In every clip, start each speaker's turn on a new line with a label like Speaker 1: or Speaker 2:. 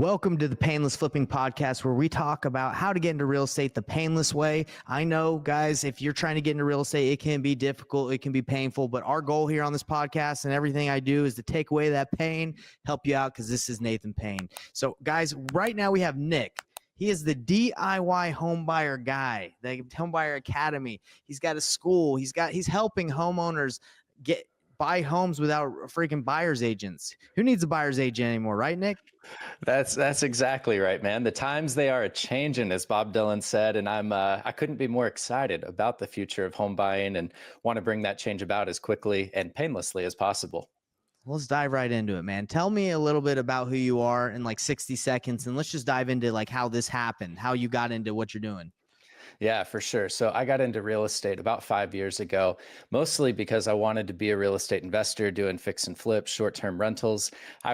Speaker 1: Welcome to the Painless Flipping Podcast, where we talk about how to get into real estate the painless way. I know, guys, if you're trying to get into real estate, it can be difficult, it can be painful, but our goal here on this podcast and everything I do is to take away that pain, help you out, because this is Nathan Payne. So, guys, right now we have Nick. He is the DIY homebuyer guy, the Homebuyer Academy. He's got a school. He's helping homeowners buy homes without freaking buyer's agents. Who needs a buyer's agent anymore, right, Nick?
Speaker 2: That's exactly right, man. The times they are a-changing, as Bob Dylan said, and I couldn't be more excited about the future of home buying and want to bring that change about as quickly and painlessly as possible.
Speaker 1: Let's dive right into it, man. Tell me a little bit about who you are in like 60 seconds, and let's just dive into like how this happened, how you got into what you're doing.
Speaker 2: Yeah, for sure. So I got into real estate about 5 years ago, mostly because I wanted to be a real estate investor doing fix and flip, short-term rentals. I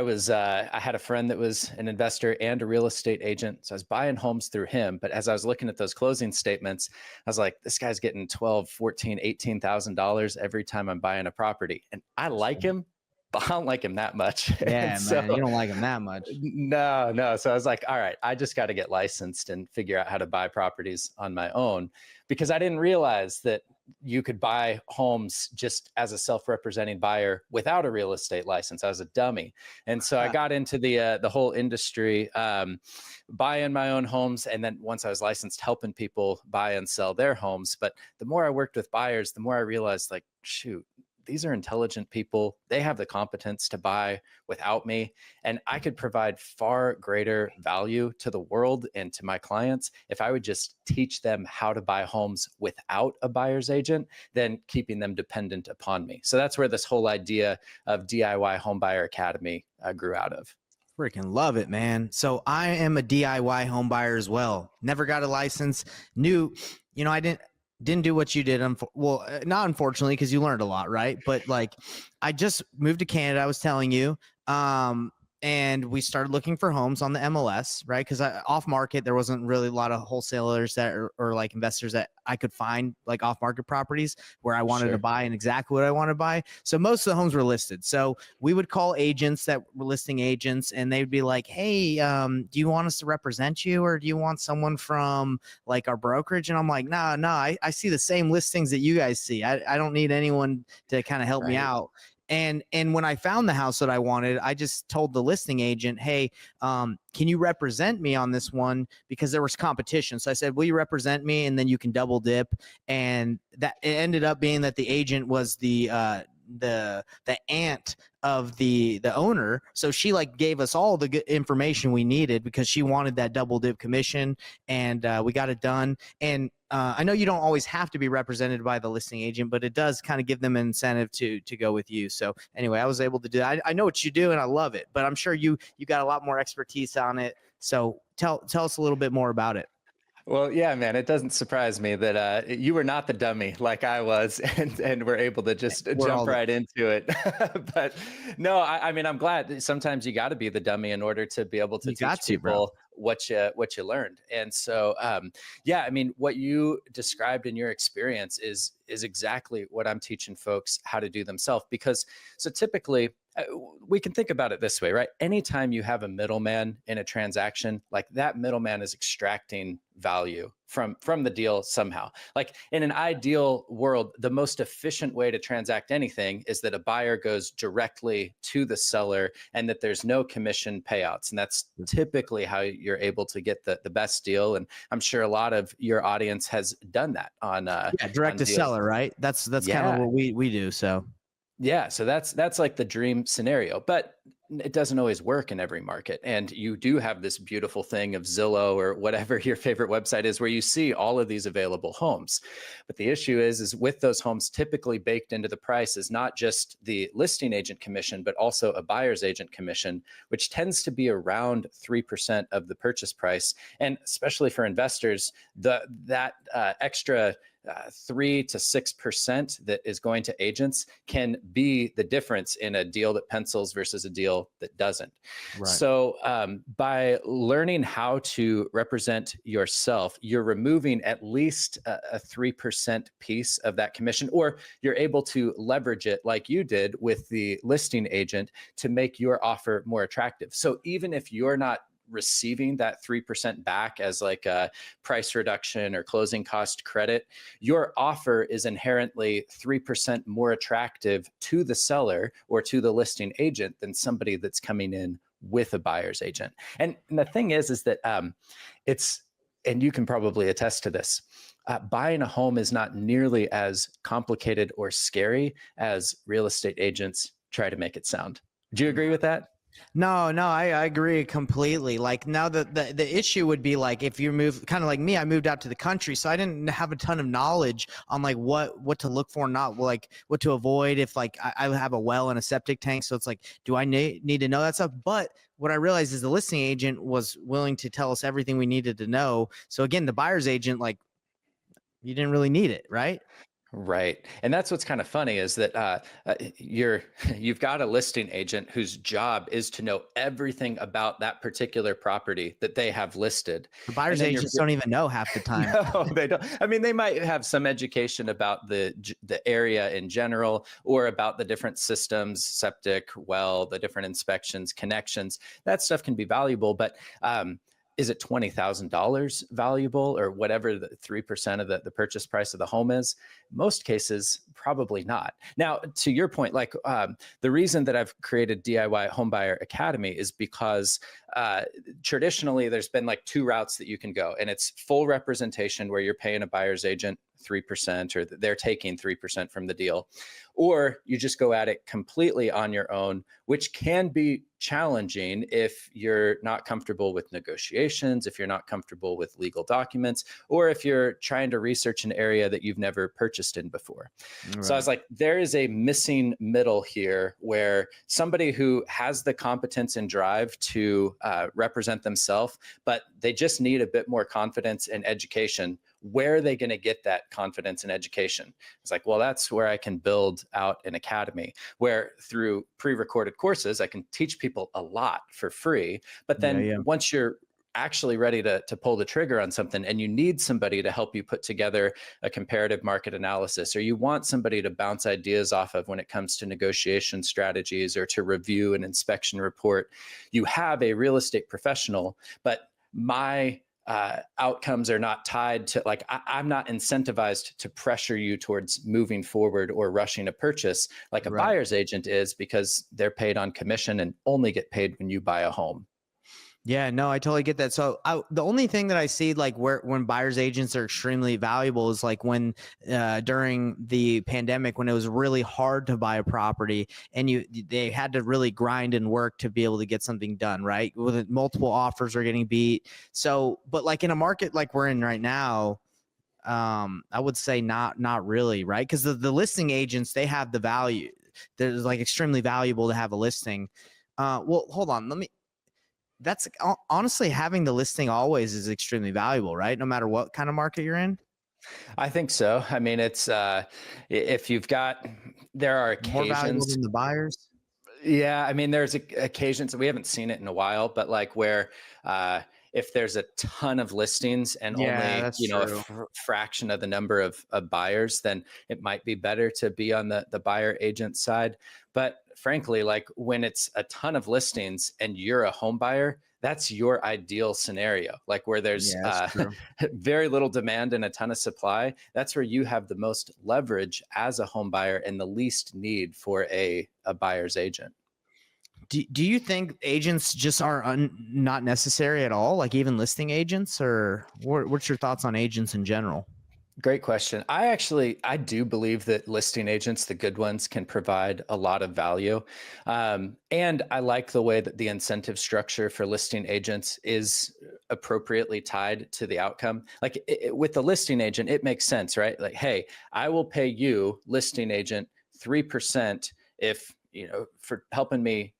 Speaker 2: had a friend that was an investor and a real estate agent. So I was buying homes through him. But as I was looking at those closing statements, I was like, this guy's getting $12,000, $14,000, $18,000 every time I'm buying a property. And I like him, but I don't like him that much.
Speaker 1: Yeah, man, you don't like him that much.
Speaker 2: No. So I was like, all right, I just got to get licensed and figure out how to buy properties on my own, because I didn't realize that you could buy homes just as a self-representing buyer without a real estate license. I was a dummy. And so I got into the whole industry, buying my own homes. And then once I was licensed, helping people buy and sell their homes. But the more I worked with buyers, the more I realized, like, shoot, these are intelligent people. They have the competence to buy without me. And I could provide far greater value to the world and to my clients if I would just teach them how to buy homes without a buyer's agent than keeping them dependent upon me. So that's where this whole idea of DIY Homebuyer Academy grew out of.
Speaker 1: Freaking love it, man. So I am a DIY home buyer as well. Never got a license. I didn't do what you did. Not unfortunately, because you learned a lot, right? But like, I just moved to Canada, I was telling you, and we started looking for homes on the MLS, right? Because off market, there wasn't really a lot of wholesalers or like investors that I could find like off market properties where I wanted to buy and exactly what I want to buy. So most of the homes were listed. So we would call agents that were listing agents, and they'd be like, hey, do you want us to represent you, or do you want someone from like our brokerage? And I'm like, no, I see the same listings that you guys see. I don't need anyone to kind of help me out. And when I found the house that I wanted, I just told the listing agent, hey, can you represent me on this one? Because there was competition. So I said, will you represent me? And then you can double dip. And that it ended up being that the agent was the aunt of the owner. So she like gave us all the good information we needed because she wanted that double dip commission, and we got it done. And I know you don't always have to be represented by the listing agent, but it does kind of give them an incentive to go with you. So anyway, I was able to do that. I know what you do and I love it, but I'm sure you got a lot more expertise on it. So tell us a little bit more about it.
Speaker 2: Well, yeah, man, it doesn't surprise me that you were not the dummy like I was, and we're able to just jump right into it. But no, I mean, I'm glad that sometimes you got to be the dummy in order to be able to teach people what you learned. And so, yeah, I mean, what you described in your experience is exactly what I'm teaching folks how to do themselves. Because so typically, we can think about it this way, right? Anytime you have a middleman in a transaction, like that middleman is extracting value from the deal somehow. Like in an ideal world, the most efficient way to transact anything is that a buyer goes directly to the seller and that there's no commission payouts. And that's typically how you're able to get the best deal. And I'm sure a lot of your audience has done that on
Speaker 1: direct to seller, right? That's kind of what we do. So
Speaker 2: yeah, so that's like the dream scenario, but it doesn't always work in every market. And you do have this beautiful thing of Zillow or whatever your favorite website is, where you see all of these available homes. But the issue is with those homes, typically baked into the price is not just the listing agent commission, but also a buyer's agent commission, which tends to be around 3% of the purchase price. And especially for investors, that extra 3 to 6% that is going to agents can be the difference in a deal that pencils versus a deal that doesn't. Right. So by learning how to represent yourself, you're removing at least a 3% piece of that commission, or you're able to leverage it like you did with the listing agent to make your offer more attractive. So even if you're not receiving that 3% back as like a price reduction or closing cost credit, your offer is inherently 3% more attractive to the seller or to the listing agent than somebody that's coming in with a buyer's agent. And the thing is that it's, and you can probably attest to this, buying a home is not nearly as complicated or scary as real estate agents try to make it sound. Do you agree with that?
Speaker 1: No, no, I agree completely. Like now the issue would be like if you move kind of like me, I moved out to the country, so I didn't have a ton of knowledge on like what to look for, not like what to avoid if like I have a well and a septic tank. So it's like, do I need to know that stuff? But what I realized is the listing agent was willing to tell us everything we needed to know. So again, the buyer's agent, like you didn't really need it, right?
Speaker 2: Right. And that's what's kind of funny is that you've got a listing agent whose job is to know everything about that particular property that they have listed.
Speaker 1: The buyer's
Speaker 2: And then you're
Speaker 1: agents don't even know half the time.
Speaker 2: no, they don't. I mean, they might have some education about the area in general or about the different systems, septic, well, the different inspections, connections. That stuff can be valuable, but is it $20,000 valuable or whatever the 3% of the purchase price of the home is? Most cases, probably not. Now, to your point, like the reason that I've created DIY Homebuyer Academy is because traditionally there's been like two routes that you can go, and it's full representation where you're paying a buyer's agent 3% or they're taking 3% from the deal, or you just go at it completely on your own, which can be challenging if you're not comfortable with negotiations, if you're not comfortable with legal documents, or if you're trying to research an area that you've never purchased in before. Right. So I was like, there is a missing middle here where somebody who has the competence and drive to represent themselves, but they just need a bit more confidence and education. Where are they going to get that confidence and education? It's like, well, that's where I can build out an academy where through pre-recorded courses, I can teach people a lot for free. But then once you're actually ready to pull the trigger on something and you need somebody to help you put together a comparative market analysis, or you want somebody to bounce ideas off of when it comes to negotiation strategies or to review an inspection report, you have a real estate professional, but my outcomes are not tied to like, I'm not incentivized to pressure you towards moving forward or rushing a purchase like a buyer's agent is, because they're paid on commission and only get paid when you buy a home.
Speaker 1: Yeah, no, I totally get that. So the only thing that I see like when buyer's agents are extremely valuable is like when during the pandemic, when it was really hard to buy a property and they had to really grind and work to be able to get something done, right? With multiple offers are getting beat. So, but like in a market like we're in right now, I would say not really, right? Because the listing agents, they have the value. They're like extremely valuable to have a listing. Well, hold on, that's honestly having the listing always is extremely valuable, right? No matter what kind of market you're in.
Speaker 2: I think so. I mean, it's if you've got, there are occasions
Speaker 1: more valuable than the buyers.
Speaker 2: Yeah, I mean, there's occasions, we haven't seen it in a while, but like where if there's a ton of listings and only a fraction of the number of buyers, then it might be better to be on the buyer agent side. But frankly, like when it's a ton of listings and you're a home buyer, that's your ideal scenario. Like where there's very little demand and a ton of supply. That's where you have the most leverage as a home buyer and the least need for a buyer's agent.
Speaker 1: Do you think agents just are not necessary at all? Like even listing agents, or what's your thoughts on agents in general?
Speaker 2: Great question. I do believe that listing agents, the good ones, can provide a lot of value. And I like the way that the incentive structure for listing agents is appropriately tied to the outcome. Like with the listing agent, it makes sense, right? Like, hey, I will pay you, listing agent, 3% if, for helping me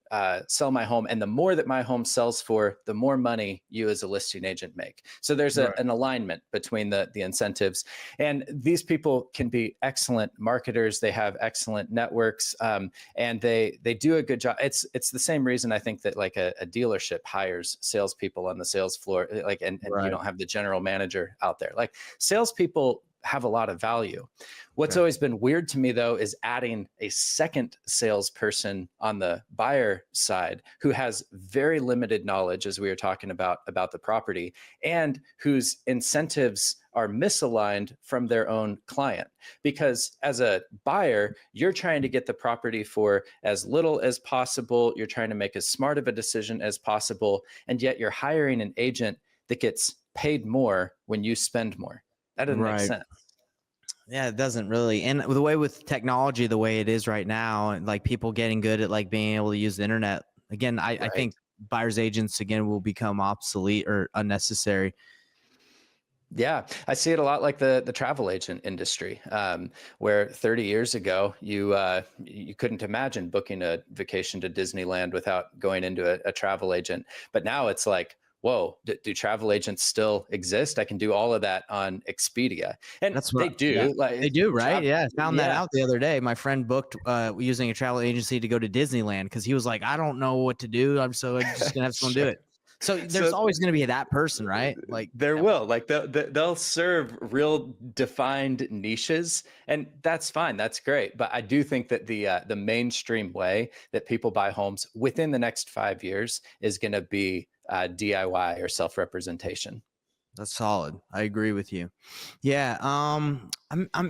Speaker 2: sell my home. And the more that my home sells for, the more money you as a listing agent make. So there's an alignment between the incentives. And these people can be excellent marketers. They have excellent networks, and they do a good job. It's the same reason I think that like a dealership hires salespeople on the sales floor, like, and you don't have the general manager out there. Like salespeople have a lot of value. What's
Speaker 1: Okay.
Speaker 2: always been weird to me though is adding a second salesperson on the buyer side who has very limited knowledge, as we were talking about the property, and whose incentives are misaligned from their own client. Because as a buyer, you're trying to get the property for as little as possible. You're trying to make as smart of a decision as possible. And yet you're hiring an agent that gets paid more when you spend more. That doesn't make
Speaker 1: Right.
Speaker 2: sense.
Speaker 1: Yeah, it doesn't really. And the way with technology, the way it is right now, and like people getting good at like being able to use the internet again, I
Speaker 2: Right.
Speaker 1: think buyers agents again will become obsolete or unnecessary.
Speaker 2: Yeah, I see it a lot like the travel agent industry, where 30 years ago you couldn't imagine booking a vacation to Disneyland without going into a travel agent. But now it's like, whoa, do travel agents still exist? I can do all of that on Expedia, and
Speaker 1: That's
Speaker 2: they
Speaker 1: what, yeah,
Speaker 2: do.
Speaker 1: they
Speaker 2: Like,
Speaker 1: do, right?
Speaker 2: travel,
Speaker 1: Yeah, I found that
Speaker 2: yeah.
Speaker 1: out the other day. My friend booked using a travel agency to go to Disneyland because he was like, I don't know what to do. I'm just gonna have someone do
Speaker 2: Sure.
Speaker 1: it. So there's
Speaker 2: So
Speaker 1: always gonna be that person, right? Like,
Speaker 2: there
Speaker 1: yeah,
Speaker 2: will, like, they'll serve real defined niches, and that's fine, that's great. But I do think that the mainstream way that people buy homes within the next 5 years is going to be DIY or self-representation.
Speaker 1: that's solid. I agree with you. Yeah, I'm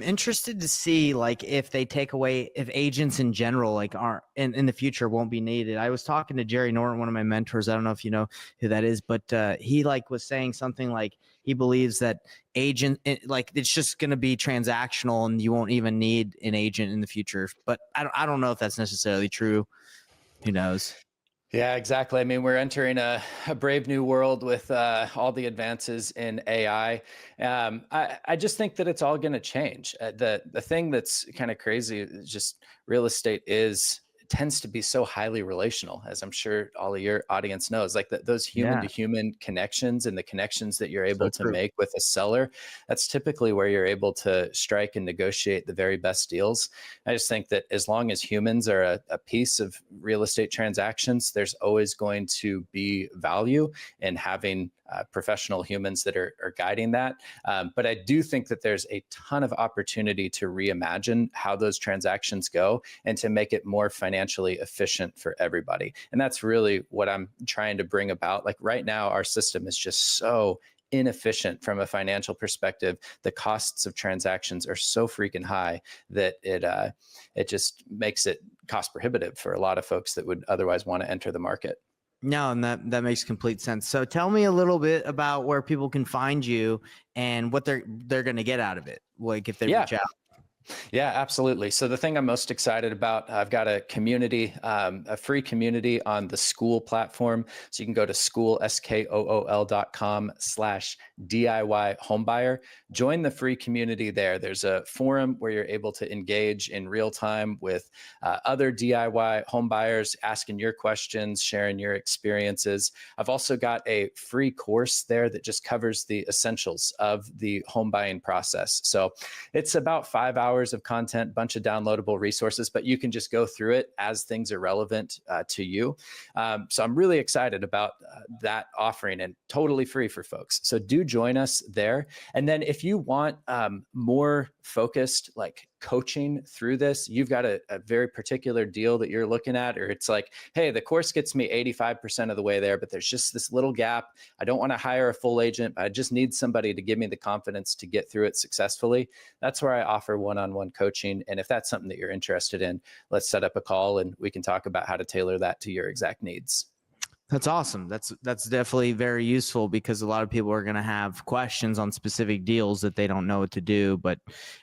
Speaker 1: interested to see like if they take away if agents in general like aren't in the future won't be needed. I was talking to Jerry Norton, one of my mentors. I don't know if you know who that is, but he like was saying something like he believes that like it's just going to be transactional and you won't even need an agent in the future. But I don't know if that's necessarily true. Who knows?
Speaker 2: Yeah, exactly. I mean, we're entering a brave new world with all the advances in AI. I just think that it's all going to change. The thing that's kind of crazy is just real estate is tends to be so highly relational, as I'm sure all of your audience knows. Like those human
Speaker 1: Yeah,
Speaker 2: to human connections and the connections that you're
Speaker 1: so
Speaker 2: able to
Speaker 1: true.
Speaker 2: make with a seller, that's typically where you're able to strike and negotiate the very best deals. I just think that as long as humans are a piece of real estate transactions, there's always going to be value in having professional humans that are guiding that. But I do think that there's a ton of opportunity to reimagine how those transactions go and to make it more financially efficient for everybody. And that's really what I'm trying to bring about. Like right now, our system is just so inefficient from a financial perspective. The costs of transactions are so freaking high that it just makes it cost prohibitive for a lot of folks that would otherwise want to enter the market.
Speaker 1: No, and that makes complete sense. So tell me a little bit about where people can find you and what they're going to get out of it. Like if they
Speaker 2: Yeah.
Speaker 1: reach out.
Speaker 2: Yeah, absolutely. So the thing I'm most excited about, I've got a community, a free community on the School platform. So you can go to school.com/DIY homebuyer. Join the free community there. There's a forum where you're able to engage in real time with other DIY homebuyers, asking your questions, sharing your experiences. I've also got a free course there that just covers the essentials of the home buying process. So it's about 5 hours of content, bunch of downloadable resources, but you can just go through it as things are relevant to you. So I'm really excited about that offering and totally free for folks. So do join us there. And then if you want more focused, like coaching through this, you've got a very particular deal that you're looking at, or it's like, hey, the course gets me 85% of the way there, but there's just this little gap. I don't want to hire a full agent. I just need somebody to give me the confidence to get through it successfully. That's where I offer one-on-one coaching. And if that's something that you're interested in, let's set up a call and we can talk about how to tailor that to your exact needs.
Speaker 1: That's awesome. That's definitely very useful because a lot of people are going to have questions on specific deals that they don't know what to do. But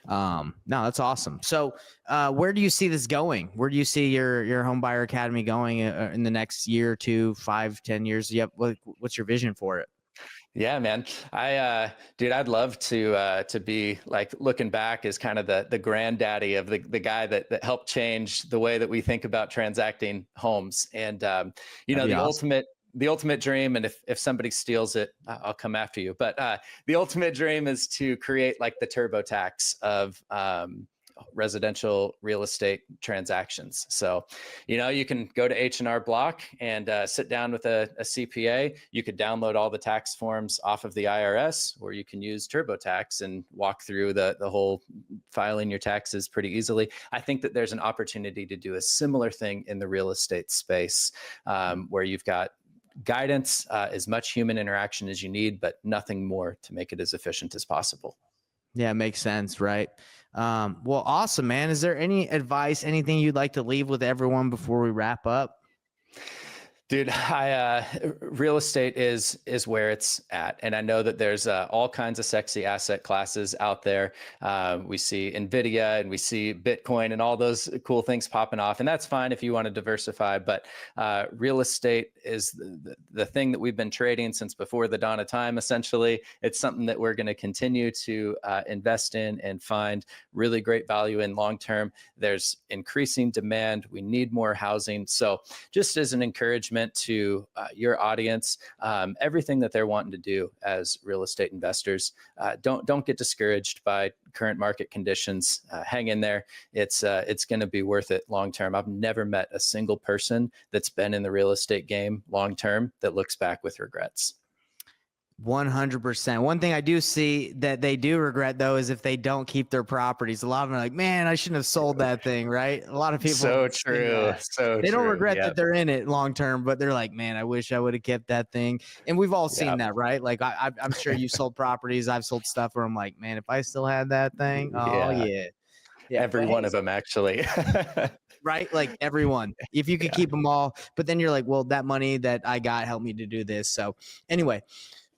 Speaker 1: no, that's awesome. So where do you see this going? Where do you see your Home Buyer Academy going in the next year or two, 5, 10 years? Yep. What's your vision for it?
Speaker 2: Yeah, man. Dude, I'd love to be like looking back as kind of the granddaddy of the guy that helped change the way that we think about transacting homes. And
Speaker 1: That'd be awesome.
Speaker 2: the ultimate dream, and if somebody steals it, I'll come after you. But the ultimate dream is to create like the TurboTax residential real estate transactions. So, you can go to H&R Block and sit down with a CPA. You could download all the tax forms off of the IRS, or you can use TurboTax and walk through the whole filing your taxes pretty easily. I think that there's an opportunity to do a similar thing in the real estate space, where you've got guidance, as much human interaction as you need, but nothing more to make it as efficient as possible.
Speaker 1: Yeah, it makes sense, right? Well, awesome, man. Is there any advice, anything you'd like to leave with everyone before we wrap up?
Speaker 2: Dude, real estate is where it's at, and I know that there's all kinds of sexy asset classes out there. We see Nvidia and we see Bitcoin and all those cool things popping off, and that's fine if you want to diversify. But real estate is the thing that we've been trading since before the dawn of time. Essentially, it's something that we're going to continue to invest in and find really great value in long term. There's increasing demand. We need more housing. So, just as an encouragement to your audience, everything that they're wanting to do as real estate investors, don't get discouraged by current market conditions. Hang in there. It's going to be worth it long term. I've never met a single person that's been in the real estate game long term that looks back with regrets.
Speaker 1: 100%. One thing I do see that they do regret, though, is if they don't keep their properties. A lot of them are like, man, I shouldn't have sold that thing, right? A lot of people.
Speaker 2: So true. So
Speaker 1: they don't regret
Speaker 2: Yep.
Speaker 1: that they're in it long term, but they're like, man, I wish I would have kept that thing. And we've all seen that, right? Like, I'm sure you sold properties. I've sold stuff where I'm like, man, if I still had that thing, oh, yeah.
Speaker 2: Every one of them, actually.
Speaker 1: Right? Like everyone, if you could keep them all, but then you're like, well, that money that I got helped me to do this. So anyway,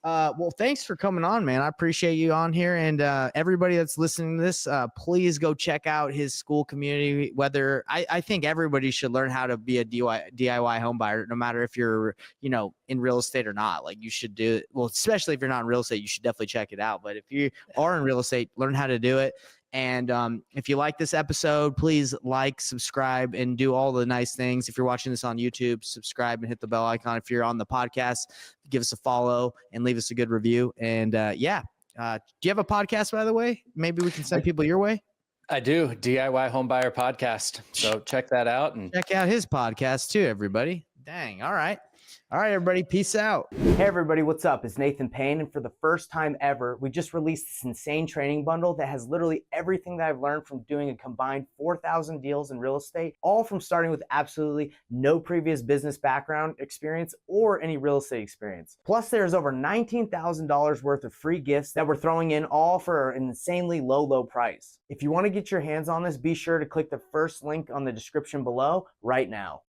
Speaker 1: well, thanks for coming on, man. I appreciate you on here. And everybody that's listening to this, please go check out his school community. Whether I think everybody should learn how to be a DIY home buyer, no matter if you're, in real estate or not. Like you should do it. Well, especially if you're not in real estate, you should definitely check it out. But if you are in real estate, learn how to do it. And if you like this episode, please like, subscribe, and do all the nice things. If you're watching this on YouTube, subscribe and hit the bell icon. If you're on the podcast, give us a follow and leave us a good review. And do you have a podcast, by the way? Maybe we can send people your way.
Speaker 2: I do. DIY Homebuyer Podcast. So check that out. And
Speaker 1: check out his podcast too, everybody. Dang. All right. All right, everybody. Peace out. Hey, everybody. What's up? It's Nathan Payne. And for the first time ever, we just released this insane training bundle that has literally everything that I've learned from doing a combined 4,000 deals in real estate, all from starting with absolutely no previous business background experience or any real estate experience. Plus, there's over $19,000 worth of free gifts that we're throwing in, all for an insanely low price. If you want to get your hands on this, be sure to click the first link on the description below right now.